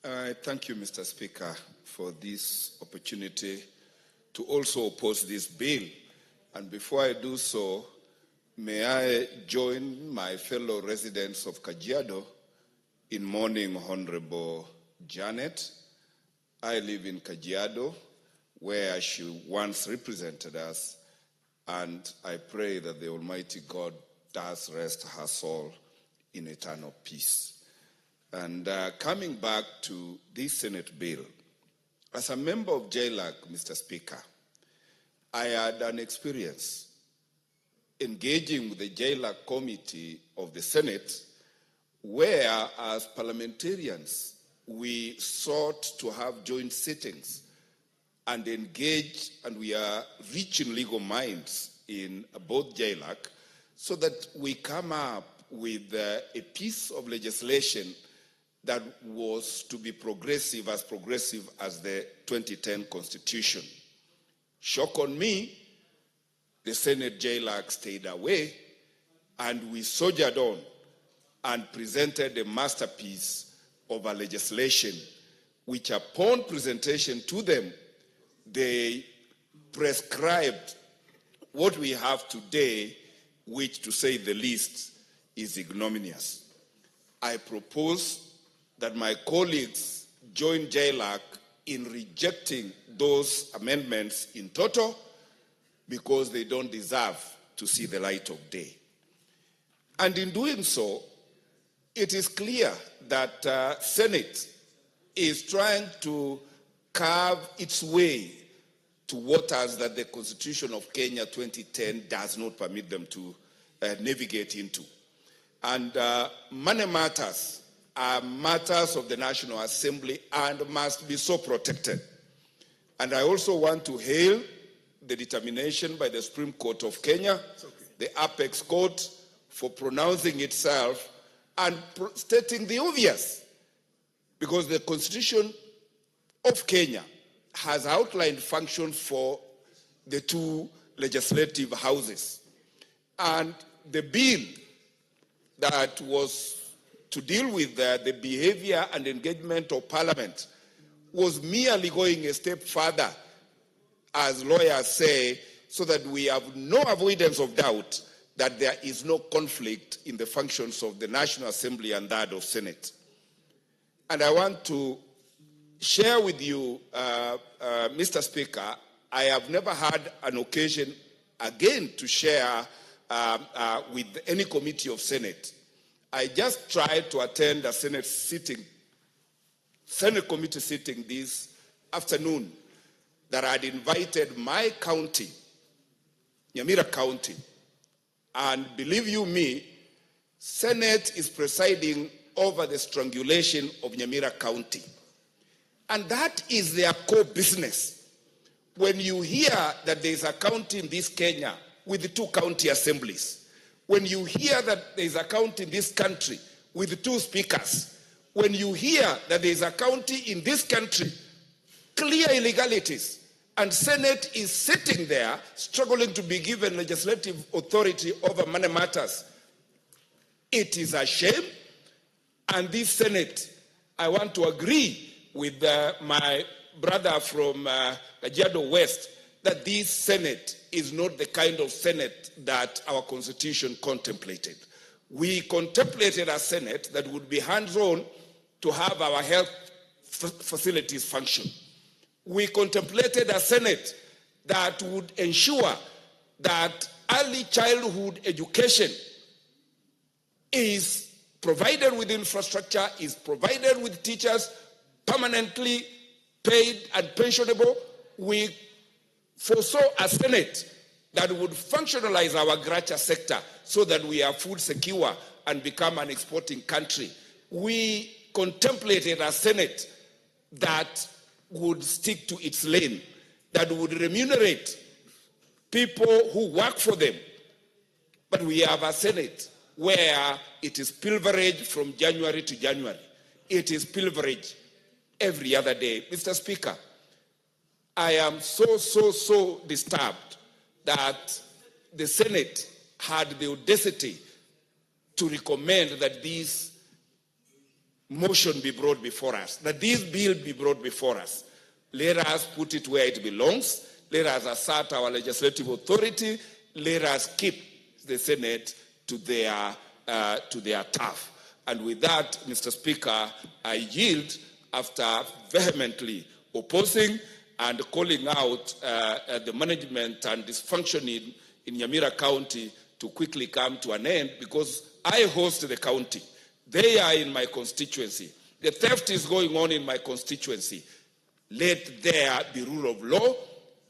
Thank you, Mr. Speaker, for this opportunity to also oppose this bill. And before I do so, may I join my fellow residents of Kajiado in mourning Honorable Janet. I live in Kajiado, where she once represented us, and I pray that the Almighty God does rest her soul in eternal peace. And coming back to this Senate bill, as a member of JLAC, Mr. Speaker, I had an experience engaging with the JLAC committee of the Senate, where as parliamentarians, we sought to have joint sittings and engage, and we are reaching legal minds in both JLAC, so that we come up with a piece of legislation that was to be progressive as the 2010 Constitution. Shock on me, the Senate JLAC stayed away, and we soldiered on and presented a masterpiece of a legislation, which upon presentation to them, they prescribed what we have today, which, to say the least, is ignominious. I propose that my colleagues join JLAC in rejecting those amendments in total, because they don't deserve to see the light of day. And in doing so, it is clear that Senate is trying to carve its way to waters that the Constitution of Kenya 2010 does not permit them to navigate into. And money matters are matters of the National Assembly and must be so protected. And I also want to hail the determination by the Supreme Court of Kenya, the Apex Court, for pronouncing itself and stating the obvious. Because the Constitution of Kenya has outlined functions for the two legislative houses. And the bill that was to deal with the behavior and engagement of Parliament was merely going a step further, as lawyers say, so that we have no avoidance of doubt that there is no conflict in the functions of the National Assembly and that of Senate. And I want to share with you, Mr. Speaker, I have never had an occasion again to share with any committee of Senate. I just tried to attend a Senate committee sitting this afternoon that had invited my county, Nyamira County. And believe you me, Senate is presiding over the strangulation of Nyamira County. And that is their core business. When you hear that there is a county in this Kenya with 2 county assemblies, when you hear that there is a county in this country with 2 speakers, when you hear that there is a county in this country, clear illegalities, and Senate is sitting there struggling to be given legislative authority over money matters, it is a shame. And this Senate, I want to agree with my brother from Kajiado West, that this Senate is not the kind of Senate that our Constitution contemplated. We contemplated a Senate that would be hands-on to have our health facilities function. We contemplated a Senate that would ensure that early childhood education is provided with infrastructure, is provided with teachers, permanently paid and pensionable. We foresaw a Senate that would functionalize our agriculture sector so that we are food secure and become an exporting country. We contemplated a Senate that would stick to its lane, that would remunerate people who work for them. But we have a Senate where it is pilferage from January to January. It is pilferage every other day. Mr. Speaker, I am so disturbed that the Senate had the audacity to recommend that this motion be brought before us, that this bill be brought before us. Let us put it where it belongs. Let us assert our legislative authority. Let us keep the Senate to their turf. And with that, Mr. Speaker, I yield after vehemently opposing and calling out the management and dysfunctioning in Nyamira County to quickly come to an end, because I host the county. They are in my constituency. The theft is going on in my constituency. Let there be rule of law.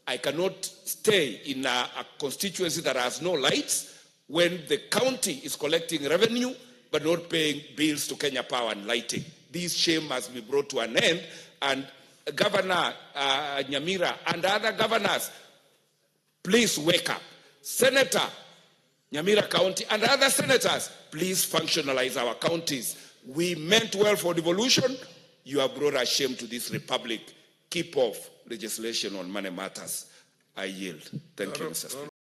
I cannot stay in a constituency that has no lights when the county is collecting revenue but not paying bills to Kenya Power and Lighting. This shame must be brought to an end. And Governor Nyamira and other governors, please wake up. Senator Nyamira County and other senators, please functionalize our counties. We meant well for devolution. You have brought a shame to this republic. Keep off legislation on money matters. I yield. Thank you, Mr. Speaker.